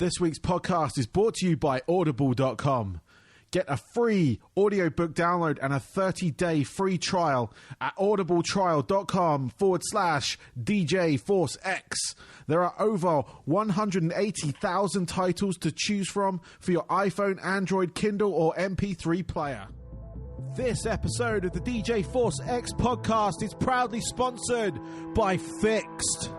This week's podcast is brought to you by Audible.com. Get a free audiobook download and a 30-day free trial at audibletrial.com/DJ Force X. There are over 180,000 titles to choose from for your iPhone, Android, Kindle, or MP3 player. This episode of the DJ Force X podcast is proudly sponsored by Fixed.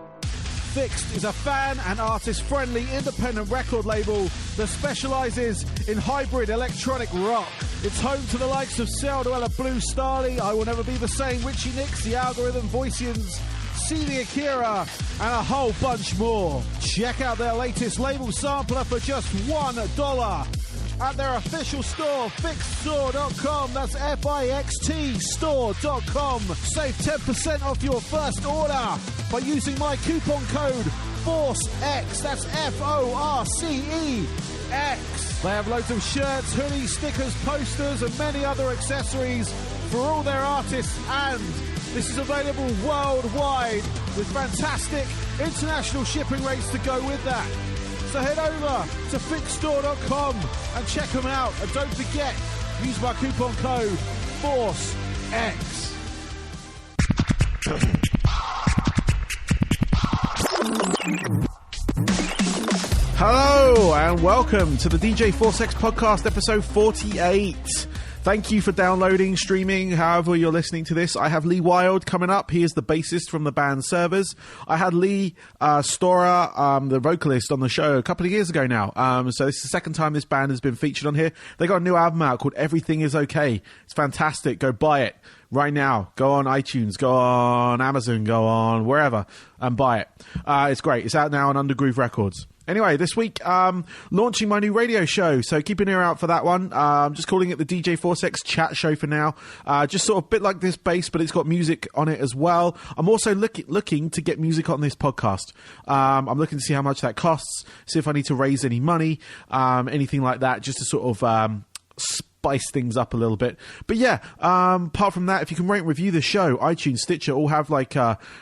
Fixed is a fan and artist-friendly independent record label that specialises in hybrid electronic rock. It's home to the likes of Celduella, Blue Starly, I Will Never Be the Same, Richie Nix, The Algorithm, Voicians, CD Akira, and a whole bunch more. Check out their latest label sampler for just $1 at their official store, fixedstore.com. That's FIXT store.com. Save 10% off your first order by using my coupon code FORCEX. That's FORCEX. They have loads of shirts, hoodies, stickers, posters, and many other accessories for all their artists, and this is available worldwide with fantastic international shipping rates to go with that. So head over to fixedstore.com and check them out. And don't forget, use my coupon code FORCEX. Hello and welcome to the DJ Force X podcast, episode 48. Thank you for downloading, streaming, however you're listening to this. I have Lee Wilde coming up. He is the bassist from the band Servers. I had Lee Stora, the vocalist, on the show a couple of years ago now. So this is the second time this band has been featured on here. They got a new album out called Everything Is Okay. It's fantastic. Go buy it right now. Go on iTunes, go on Amazon, go on wherever and buy it. It's great. It's out now on Undergroove Records. Anyway, this week, launching my new radio show, so keep an ear out for that one. I'm just calling it the DJ Force X chat show for now. Just sort of a bit like this bass, but it's got music on it as well. I'm also looking to get music on this podcast. I'm looking to see how much that costs, see if I need to raise any money, anything like that, just to sort of spice things up a little bit. But yeah, apart from that, if you can rate and review the show, iTunes, Stitcher all have like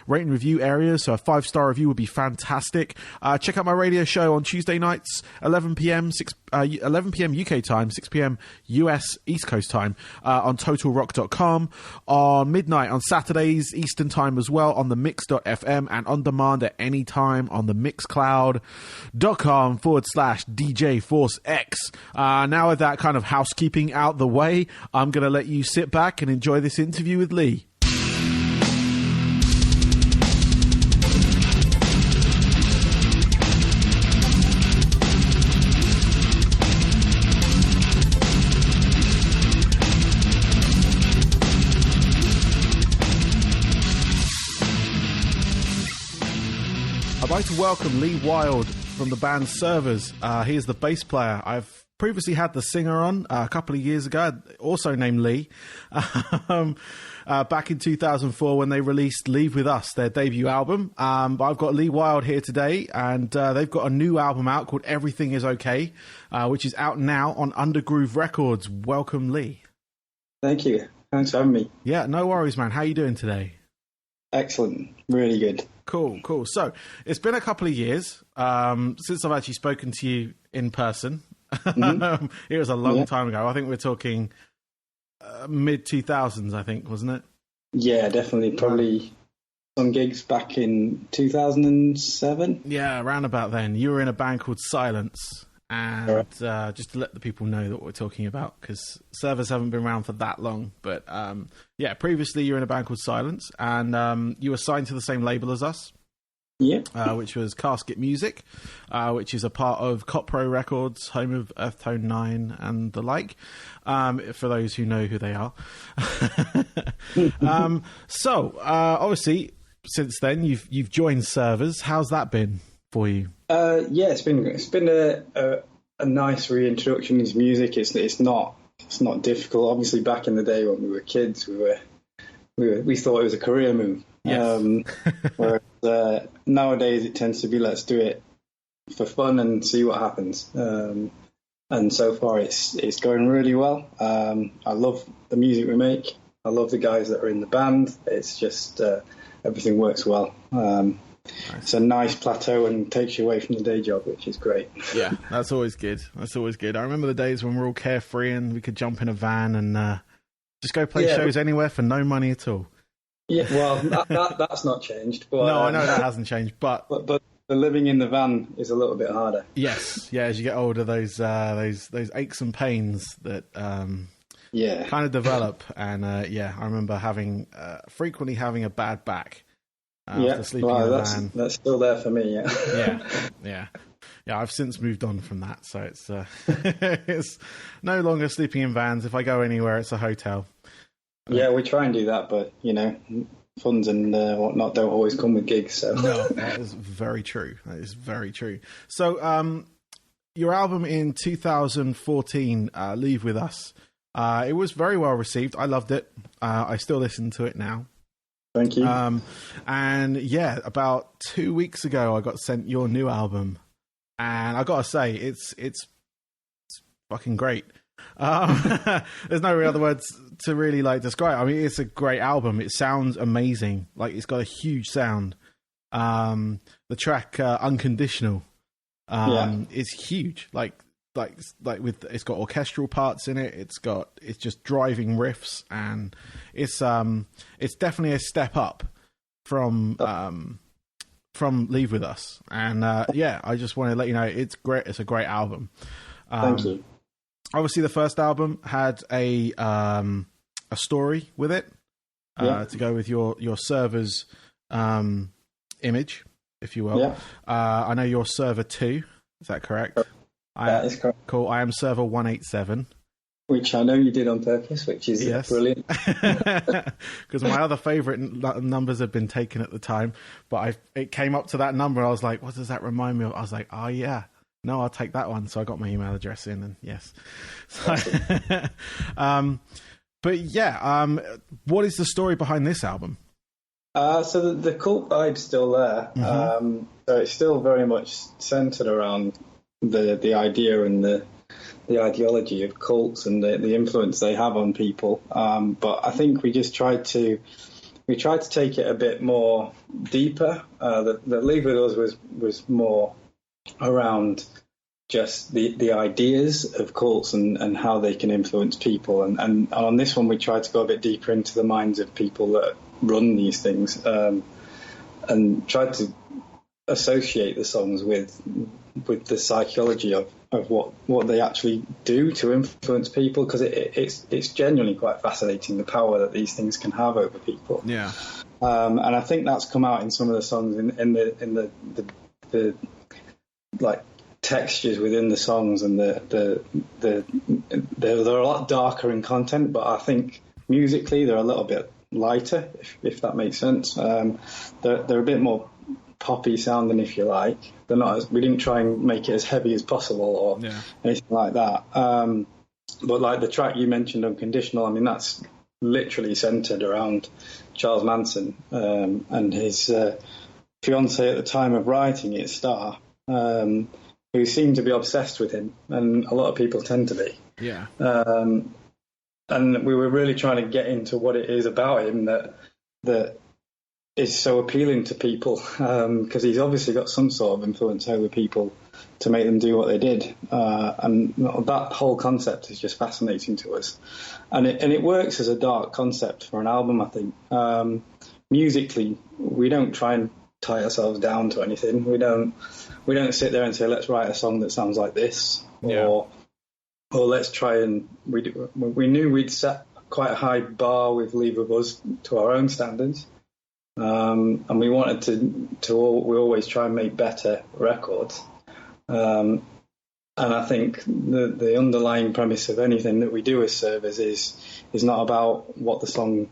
rate and review areas, so a 5-star review would be fantastic. Check out my radio show on Tuesday nights, 11 p.m. UK time, 6 p.m. US East Coast time, on totalrock.com, on midnight on Saturdays Eastern time as well on the mix.fm, and on demand at any time on the mixcloud.com/DJ Force X. Now with that kind of housekeeping out the way, I'm going to let you sit back and enjoy this interview with Lee. I'd like to welcome Lee Wilde from the band Servers. He is the bass player. I've previously had the singer on a couple of years ago, also named Lee, back in 2004 when they released Leave With Us, their debut album. But I've got Lee Wilde here today, and they've got a new album out called Everything Is Okay, which is out now on Undergroove Records. Welcome, Lee. Thank you. Thanks for having me. Yeah, no worries, man. How are you doing today? Excellent. Really good. Cool. So, it's been a couple of years since I've actually spoken to you in person. Mm-hmm. It was a long time ago. I think we're talking mid-2000s, I think, wasn't it? Yeah, definitely. Probably some gigs back in 2007. Yeah, around about then. You were in a band called Silence. And just to let the people know that we're talking about, because Servers haven't been around for that long. But yeah, previously you were in a band called Silence, and you were signed to the same label as us. Yeah. Which was Casket Music, which is a part of Copro Records, home of Earth Tone 9 and the like, for those who know who they are. So, obviously, since then, you've joined Servers. How's that been for you? Yeah, it's been a nice reintroduction into music. It's not difficult. Obviously, back in the day when we were kids, we thought it was a career move. Yes. Whereas nowadays it tends to be, let's do it for fun and see what happens. And so far it's going really well. I love the music we make. I love the guys that are in the band. It's just everything works well. it's a nice plateau and takes you away from the day job, which is great. Yeah, that's always good. That's always good. I remember the days when we were all carefree and we could jump in a van and just go play shows anywhere for no money at all. Yeah, well, that's not changed. But, no, I know that hasn't changed, but the living in the van is a little bit harder. Yes, yeah. As you get older, those aches and pains that kind of develop, and I remember frequently having a bad back after sleeping in the van. That's still there for me. Yeah. I've since moved on from that, so it's it's no longer sleeping in vans. If I go anywhere, it's a hotel. Yeah, we try and do that, but funds and whatnot don't always come with gigs. So no, that is very true. That is very true. So, your album in 2014, "Leave With Us," it was very well received. I loved it. I still listen to it now. Thank you. And yeah, about 2 weeks ago, I got sent your new album, and I gotta say, it's fucking great. There's no real other words to really describe. I mean, it's a great album. It sounds amazing. It's got a huge sound. The track "Unconditional" is huge. It's got orchestral parts in it. It's just driving riffs, and it's definitely a step up from "Leave With Us." And I just want to let you know it's great. It's a great album. Thank you. Obviously, the first album had a story with it to go with your server's image, if you will. Yeah. I know you're server 2. Is that correct? That is correct. Cool. I am server 187. Which I know you did on purpose, which is brilliant. Because my other favourite numbers had been taken at the time, but it came up to that number, and I was like, what does that remind me of? I was like, oh, yeah. No, I'll take that one. So I got my email address in, and yes. So, what is the story behind this album? So the cult vibe's still there. Mm-hmm. So it's still very much centered around the idea and the ideology of cults and the influence they have on people. But I think we just tried to take it a bit more deeper. The Leave With Us was more around just the ideas of cults and how they can influence people. And on this one, we tried to go a bit deeper into the minds of people that run these things, and tried to associate the songs with the psychology of what they actually do to influence people, because it's genuinely quite fascinating, the power that these things can have over people. Yeah. And I think that's come out in some of the songs in the textures within the songs, and they're a lot darker in content, but I think musically they're a little bit lighter, if that makes sense. They're a bit more poppy sounding, if you like. They're not we didn't try and make it as heavy as possible or anything like that. But the track you mentioned, "Unconditional," I mean, that's literally centered around Charles Manson and his fiance at the time of writing it, Star, who seemed to be obsessed with him, and a lot of people tend to be. Yeah. And we were really trying to get into what it is about him that is so appealing to people, because he's obviously got some sort of influence over people to make them do what they did. And that whole concept is just fascinating to us. And it works as a dark concept for an album, I think. Musically, we don't try and tie ourselves down to anything. We don't sit there and say, let's write a song that sounds like this, or let's try and we knew we'd set quite a high bar with Leave With Us to our own standards, and we wanted we always try and make better records, and I think the underlying premise of anything that we do as servers is not about what the song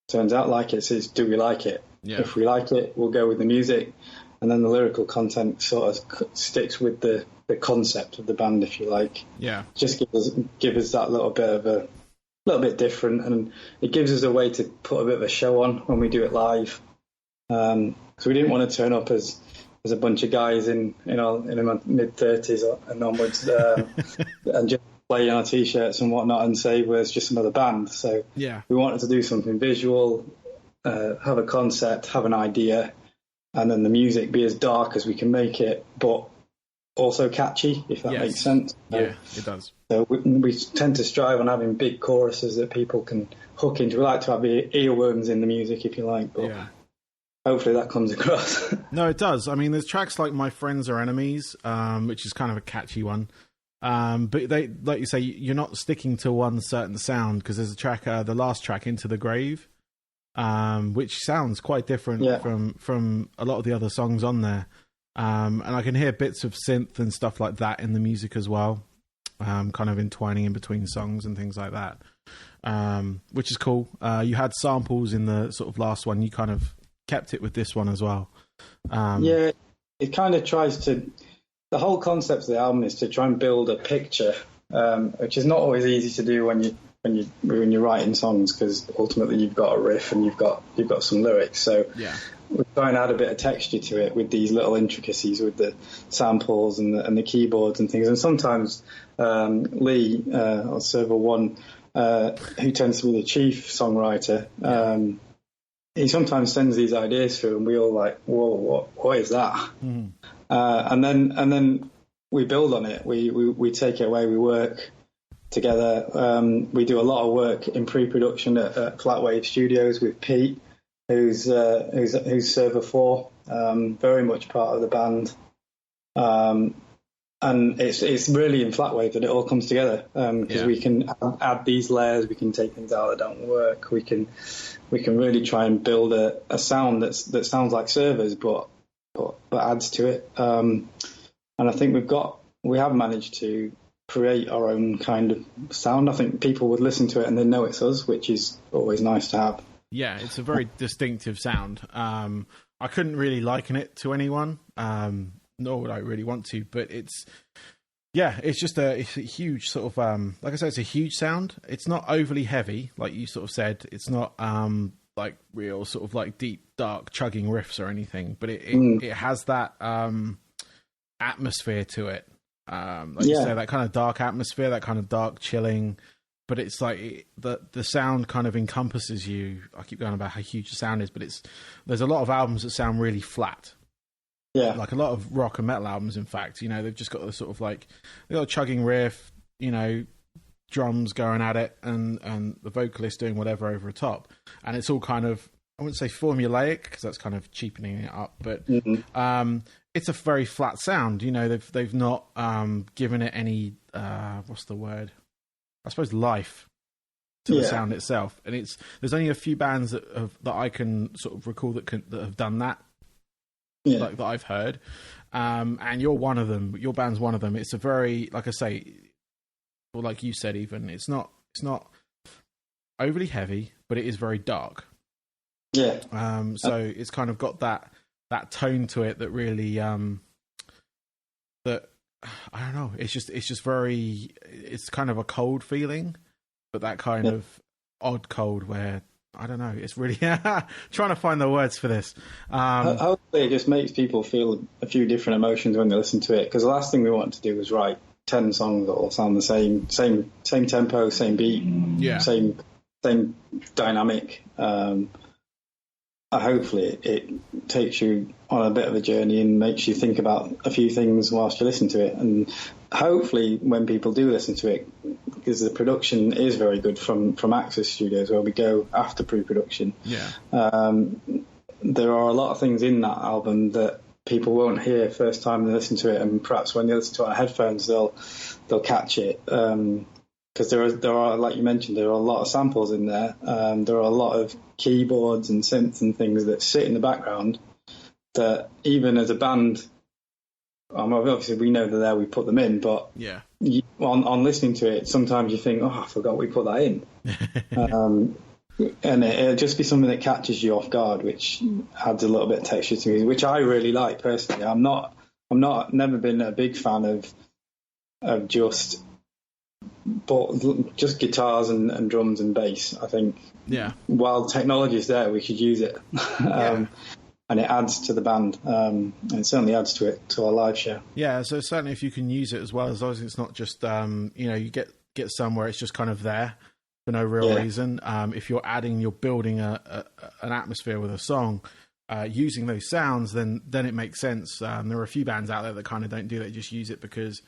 turns out like. It's do we like it? If we like it, we'll go with the music, and then the lyrical content sort of sticks with the concept of the band, if you like. Yeah. Just give us that little bit different, and it gives us a way to put a bit of a show on when we do it live. So we didn't want to turn up as a bunch of guys in our mid-30s and onwards, and just play on our t-shirts and whatnot and say, well, it's just another band. So we wanted to do something visual, have a concept, have an idea, and then the music be as dark as we can make it, but also catchy, if that makes sense. Yeah, it does. So we tend to strive on having big choruses that people can hook into. We like to have earworms in the music, if you like, but hopefully that comes across. No, it does. I mean, there's tracks like My Friends Are Enemies, which is kind of a catchy one. But they, like you say, you're not sticking to one certain sound, because there's a track, the last track, Into the Grave, which sounds quite different from a lot of the other songs on there. And I can hear bits of synth and stuff like that in the music as well, kind of entwining in between songs and things like that, which is cool. You had samples in the sort of last one. You kind of kept it with this one as well. It kind of tries to... The whole concept of the album is to try and build a picture, which is not always easy to do when you're writing songs, because ultimately you've got a riff and you've got some lyrics. So we try and add a bit of texture to it with these little intricacies with the samples and the keyboards and things. And sometimes Lee, or Server One, who tends to be the chief songwriter, he sometimes sends these ideas through, and we all like, whoa, what is that? Mm. And then we build on it. We take it away. We work together. We do a lot of work in pre-production at Flatwave Studios with Pete, who's Server 4, very much part of the band. And it's really in Flatwave that it all comes together, because we can add these layers. We can take things out that don't work. We can really try and build a sound that sounds like Server's, but adds to it. And I think we have managed to create our own kind of sound. I think people would listen to it and they know it's us, which is always nice to have. Yeah, it's a very distinctive sound. I couldn't really liken it to anyone, nor would I really want to, but it's just it's a huge sort of, like I said, it's a huge sound. It's not overly heavy, like you sort of said. It's not like real sort of like deep, dark chugging riffs or anything, but it has that atmosphere to it. You say, that kind of dark atmosphere, that kind of dark chilling, but it's like the sound kind of encompasses you. I keep going about how huge the sound is, but there's a lot of albums that sound really flat. Yeah. Like a lot of rock and metal albums, in fact, they've just got the sort of like, they've got a chugging riff, drums going at it, and the vocalist doing whatever over the top. And it's all kind of, I wouldn't say formulaic, because that's kind of cheapening it up, but it's a very flat sound. They've not given it any, what's the word? I suppose life to the sound itself. And there's only a few bands that I can sort of recall that have done that. Like that I've heard, and you're one of them. Your band's one of them. It's a very, like I say, or like you said, even it's not overly heavy, but it is very dark. Yeah. So it's kind of got that tone to it that really that I don't know. It's just very. It's kind of a cold feeling, but that kind of odd cold where. I don't know. It's really trying to find the words for this. Hopefully, it just makes people feel a few different emotions when they listen to it. Because the last thing we want to do is write 10 songs that all sound the same tempo, same beat, same dynamic. Hopefully, it takes you on a bit of a journey and makes you think about a few things whilst you listen to it. And hopefully, when people do listen to it, because the production is very good from Access Studios, where we go after pre-production. Yeah. There are a lot of things in that album that people won't hear first time they listen to it, and perhaps when they listen to it on headphones, they'll catch it. Because there are, like you mentioned, there are a lot of samples in there. There are a lot of keyboards and synths and things that sit in the background that even as a band, obviously we know they're there, we put them in, but on listening to it, sometimes you think, I forgot we put that in. And it'll just be something that catches you off guard, which adds a little bit of texture to me, which I really like personally. Never been a big fan of just guitars and drums and bass. I think while technology is there, we should use it. And it adds to the band, and it certainly adds to our live show. Yeah, so certainly if you can use it as long as it's not just, you get some where it's just kind of there for no real reason. If you're building an atmosphere with a song, using those sounds, then it makes sense. There are a few bands out there that kind of don't do that, just use it because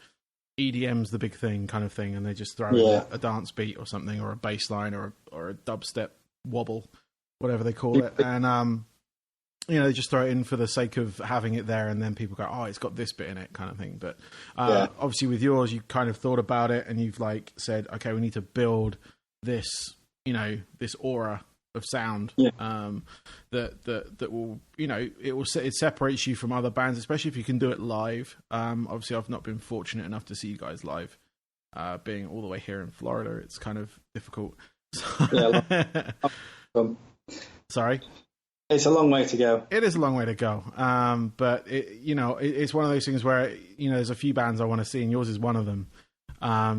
EDM's the big thing kind of thing, and they just throw in a dance beat or something, or a bass line, or a dubstep wobble, whatever they call it, and they just throw it in for the sake of having it there, and then people go, oh, it's got this bit in it, kind of thing. But obviously with yours, you kind of thought about it, and you've like said, okay, we need to build this, this aura of sound that will, it separates you from other bands, especially if you can do it live. Obviously I've not been fortunate enough to see you guys live, being all the way here in Florida. It's kind of difficult. Sorry, it's a long way to go. It is a long way to go, but it's one of those things where there's a few bands I want to see, and yours is one of them,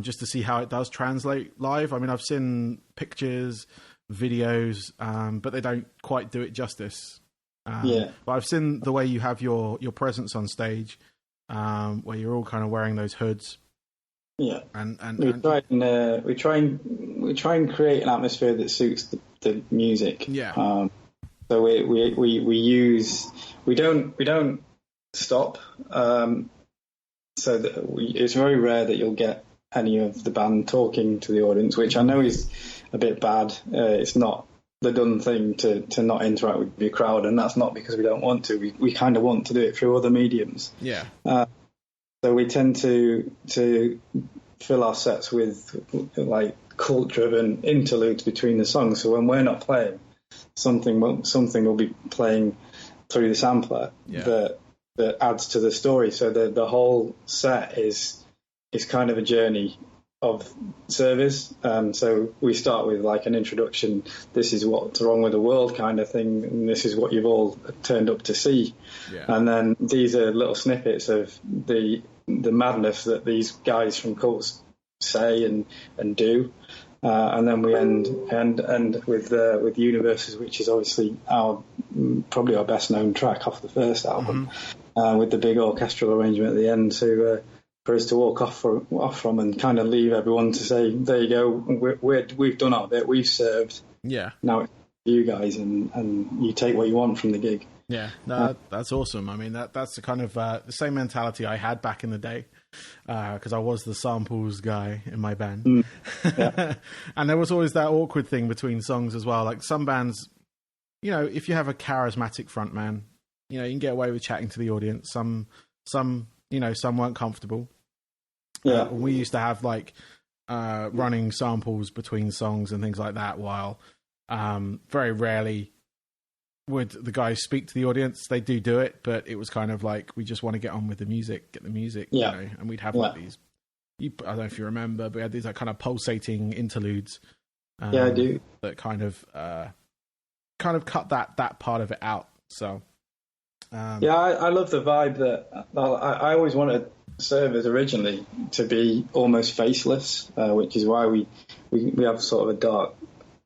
just to see how it does translate live. I mean, I've seen pictures, videos, but they don't quite do it justice. But I've seen the way you have your presence on stage, where you're all kind of wearing those hoods. And we try and create an atmosphere that suits the music. So we don't stop. So that it's very rare that you'll get any of the band talking to the audience, which I know is a bit bad. It's not the done thing to not interact with your crowd, and that's not because we don't want to. We kind of want to do it through other mediums. So we tend to fill our sets with like cult-driven interludes between the songs. So when we're not playing, something will be playing through the sampler that adds to the story. So the whole set is kind of a journey of service. So we start with like an introduction. This is what's wrong with the world kind of thing, and this is what you've all turned up to see. And then these are little snippets of the madness that these guys from cults say and do. And then we end with Universes, which is obviously probably our best known track off the first album, with the big orchestral arrangement at the end for us to walk off from and kind of leave everyone to say, there you go, we've done our bit, we've served. Now it's you guys, and you take what you want from the gig. That's awesome. I mean, that's the kind of the same mentality I had back in the day, because I was the samples guy in my band. And there was always that awkward thing between songs as well. Like some bands, if you have a charismatic frontman, you can get away with chatting to the audience. Some weren't comfortable. We used to have like running samples between songs and things like that, while very rarely would the guys speak to the audience. They do it, but it was kind of like, we just want to get on with the music, get the music, and we'd have like these, I don't know if you remember, but we had these like kind of pulsating interludes. I do. That kind of cut that part of it out. So I love the vibe that I always wanted servers originally to be almost faceless, which is why we have sort of a dark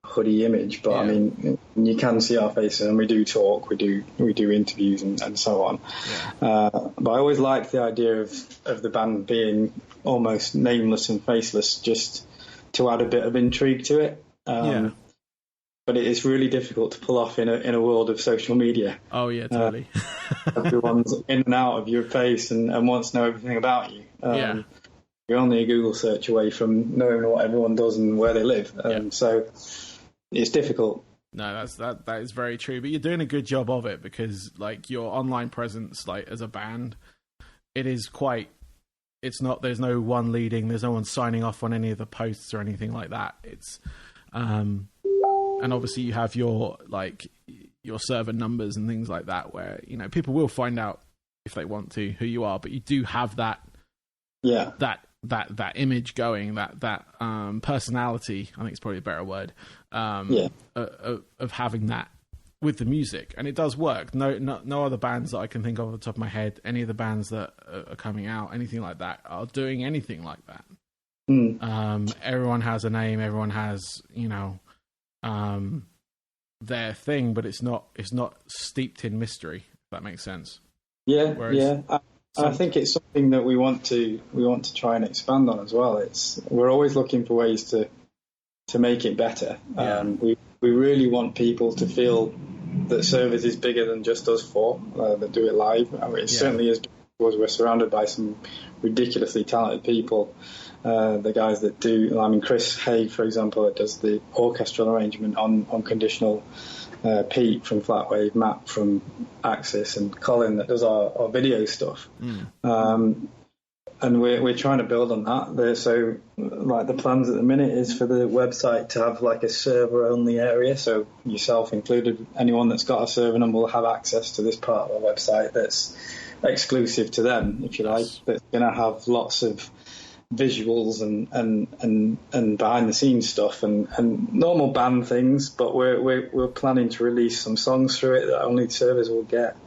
hoodie image, but I mean, you can see our faces, and we do talk, we do interviews and so on. But I always liked the idea of the band being almost nameless and faceless, just to add a bit of intrigue to it. But it is really difficult to pull off in a world of social media. Oh yeah, totally. Everyone's in and out of your face and wants to know everything about you. You're only a Google search away from knowing what everyone does and where they live. So it's difficult. No, that is very true. But you're doing a good job of it, because like your online presence, like as a band, there's no one leading, there's no one signing off on any of the posts or anything like that. It's and obviously you have your server numbers and things like that, where people will find out if they want to who you are, but you do have that that image going, that personality, I think it's probably a better word, of having that with the music, and it does work. No other bands that I can think of off the top of my head, any of the bands that are coming out, anything like that, are doing anything like that. Everyone has a name, everyone has their thing, but it's not steeped in mystery, if that makes sense. I think it's something that we want to try and expand on as well. We're always looking for ways to make it better. We really want people to feel that service is bigger than just us four that do it live. I mean, it certainly is, because we're surrounded by some ridiculously talented people. The guys that do, I mean, Chris Haig, for example, that does the orchestral arrangement on Conditional, Pete from Flatwave, Matt from Axis, and Colin that does our video stuff. And we're trying to build on that. So, like, the plans at the minute is for the website to have like a server-only area. So yourself included, anyone that's got a server number will have access to this part of our website that's exclusive to them, if you like. That's going to have lots of visuals and behind the scenes stuff and normal band things. But we're planning to release some songs through it that only servers will get.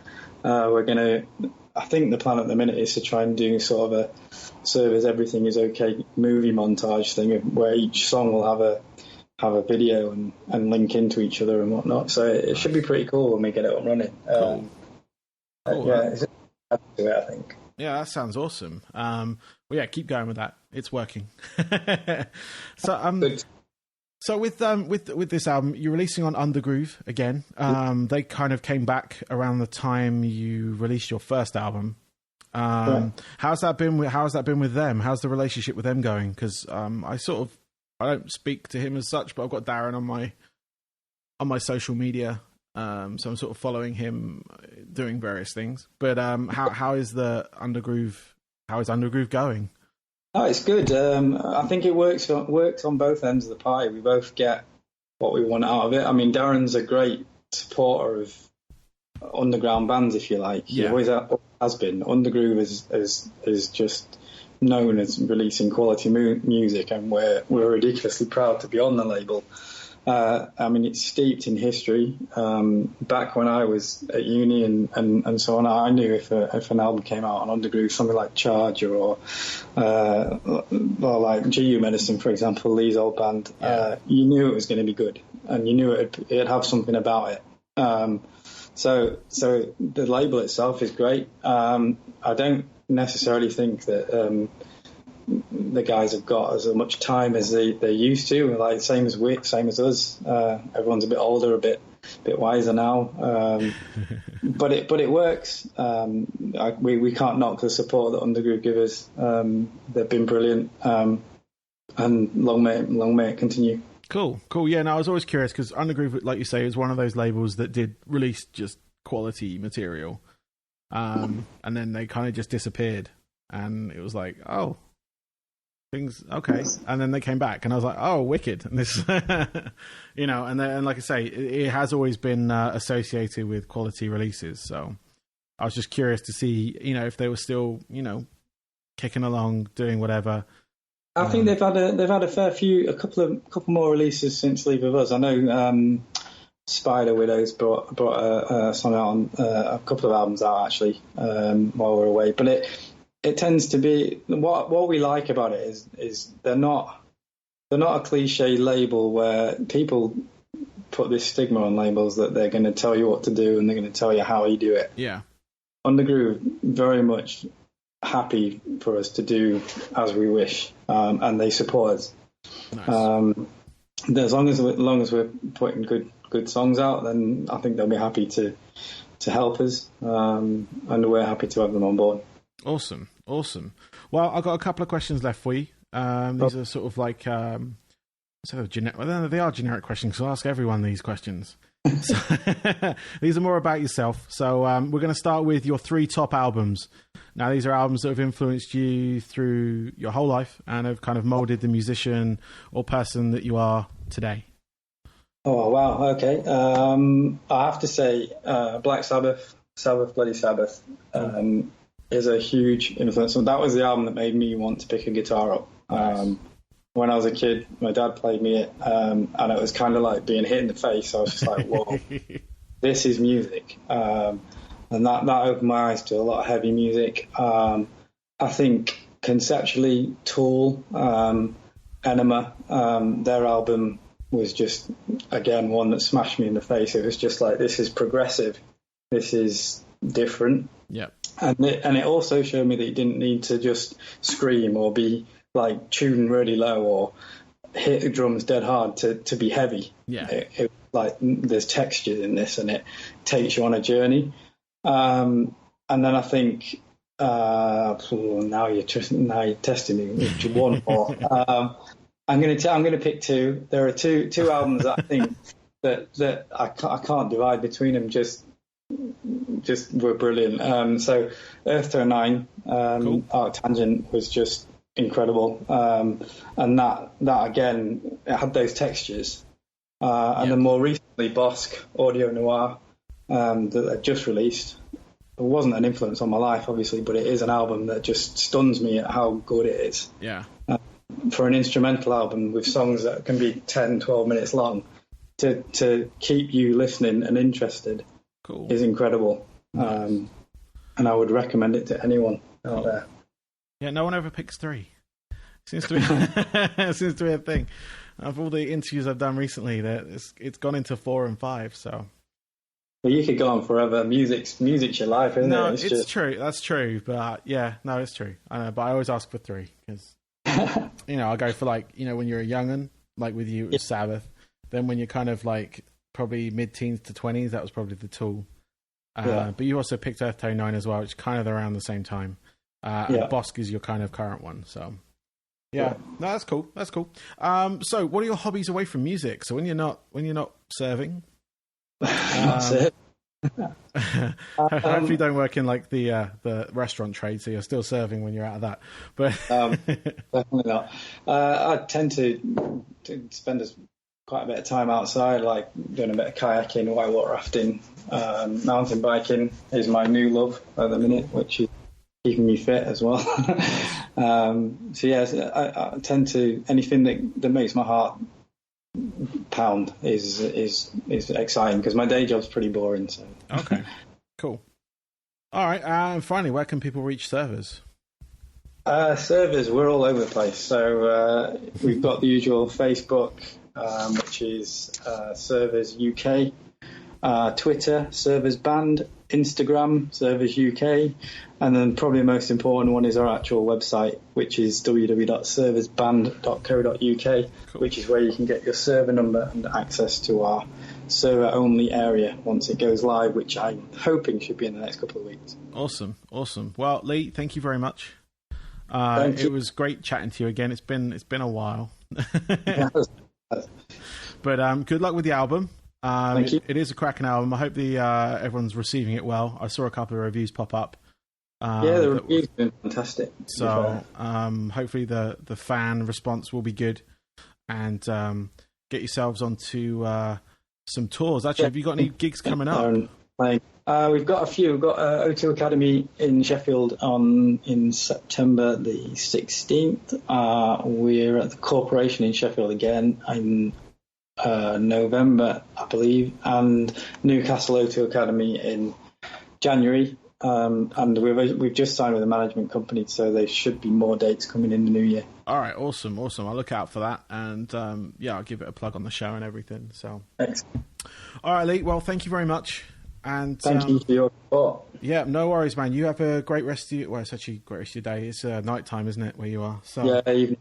We're going to. I think the plan at the minute is to try and do sort of a servers everything is okay movie montage thing where each song will have a video and link into each other and whatnot. So it should be pretty cool when we get it up running. Cool. It's to it, I think. Yeah, that sounds awesome. Well, yeah, keep going with that. It's working. So with this album, you're releasing on Undergroove again. They kind of came back around the time you released your first album. How's that been with them? How's the relationship with them going? Because I don't speak to him as such, but I've got Darren on my social media, so I'm sort of following him doing various things. But how is the Undergroove? How is Undergroove going? Oh, it's good. I think it works on both ends of the pie. We both get what we want out of it. I mean, Darren's a great supporter of underground bands, if you like. He always has been. Undergroove is just known as releasing quality music, and we're ridiculously proud to be on the label. I mean, it's steeped in history. Back when I was at uni and so on, I knew if an album came out on Undergroove, something like Charger or like GU Medicine, for example, Lee's old band, you knew it was going to be good, and you knew it'd have something about it. So the label itself is great. I don't necessarily think that the guys have got as much time as they used to. Like same as us. Everyone's a bit older, a bit wiser now. But it works. We can't knock the support that Undergroove give us. They've been brilliant. And long may it continue. Cool. Yeah, no, I was always curious because Undergroove, like you say, is one of those labels that did release just quality material, and then they kind of just disappeared, and it was like, oh, things okay, and then they came back, and I was like, oh, wicked, and this, and like I say, it has always been associated with quality releases, so I was just curious to see, if they were still, kicking along, doing whatever. I think they've had a fair few, a couple more releases since Leave of Us. I know Spider Widows brought a song out on a couple of albums out actually while we're away. But it tends to be what we like about it is they're not a cliche label where people put this stigma on labels that they're going to tell you what to do and they're going to tell you how you do it. Yeah, Undergroove very much happy for us to do as we wish, and they support us. Nice. As long as we're putting good songs out, then I think they'll be happy to help us, and we're happy to have them on board. Awesome. Well, I've got a couple of questions left for you. These are sort of like sort of generic. Well, they are generic questions, so I'll ask everyone these questions. So, these are more about yourself. So we're going to start with your 3 top albums. Now, these are albums that have influenced you through your whole life and have kind of molded the musician or person that you are today. Oh, wow. Okay. I have to say Black Sabbath, Bloody Sabbath is a huge influence. So that was the album that made me want to pick a guitar up. Nice. When I was a kid, my dad played me it, and it was kind of like being hit in the face. I was just like, whoa, this is music. And that opened my eyes to a lot of heavy music. I think conceptually, Tool, Enema, their album was just, again, one that smashed me in the face. It was just like, this is progressive. This is different. Yeah. And it also showed me that you didn't need to just scream or be like tuned really low hit the drums dead hard to be heavy. Yeah. Like there's textures in this, and it takes you on a journey. And then I think now you're testing me with one more. I'm gonna pick two. There are two albums that I think that I can't divide between them. Just were brilliant. So Earth 9, cool. Arc Tangent was just incredible. And that again, it had those textures. And then more recently, Bosque Audio Noir that I just released. It wasn't an influence on my life, obviously, but it is an album that just stuns me at how good it is. Yeah. For an instrumental album with songs that can be 10, 12 minutes long, to keep you listening and interested is incredible. Nice. And I would recommend it to anyone out there. Yeah, no one ever picks 3. Seems to be a thing. Of all the interviews I've done recently, it's gone into 4 and 5. So, well, you could go on forever. Music's your life, isn't it? No, it's true. That's true. But it's true. I know, but I always ask for 3 because I go for when you're a young'un, like with you, it was Sabbath. Then when you're kind of like probably mid-teens to 20s, that was probably the Tool. But you also picked Earth Tone 9 as well, which is kind of around the same time. And Bosque is your kind of current one, so. Yeah, no, that's cool. That's cool. So, what are your hobbies away from music? So, when you're not serving, hopefully you don't work in like the restaurant trade, so you're still serving when you're out of that. But definitely not. I tend to spend quite a bit of time outside, like doing a bit of kayaking, whitewater rafting, mountain biking is my new love at the minute, which is keeping me fit as well. So yes, I tend to anything that makes my heart pound is exciting because my day job's pretty boring. So okay, cool. All right, and finally, where can people reach Servers? Servers, we're all over the place. So we've got the usual Facebook, which is Servers UK. Twitter, Servers Band, Instagram, Servers UK, and then probably the most important one is our actual website, which is www.serversband.co.uk, which is where you can get your server number and access to our server-only area once it goes live, which I'm hoping should be in the next couple of weeks. Awesome. Well, Lee, thank you very much. It was great chatting to you again. It's been a while. But good luck with the album. Thank you. It is a cracking album. I hope everyone's receiving it well. I saw a couple of reviews pop up. The reviews have been fantastic. So hopefully the fan response will be good, and get yourselves onto some tours. Actually, have you got any gigs coming up? We've got a few. We've got O2 Academy in Sheffield in September the 16th. We're at the Corporation in Sheffield again in November, I believe, and Newcastle O2 Academy in January. And we've just signed with a management company, so there should be more dates coming in the new year. All right, awesome. I'll look out for that, and I'll give it a plug on the show and everything. So, thanks. All right, Lee. Well, thank you very much, and thank you for your support. Yeah, no worries, man. You have a great rest of your. Well, it's actually a great rest of your day. It's night time, isn't it, where you are? So yeah, evening.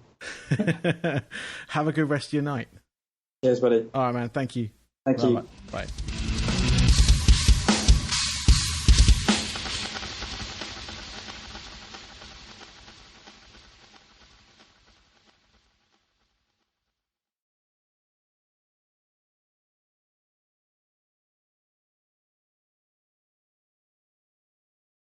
Have a good rest of your night. Cheers, buddy. All right, man. Thank you. Thank you. Bye.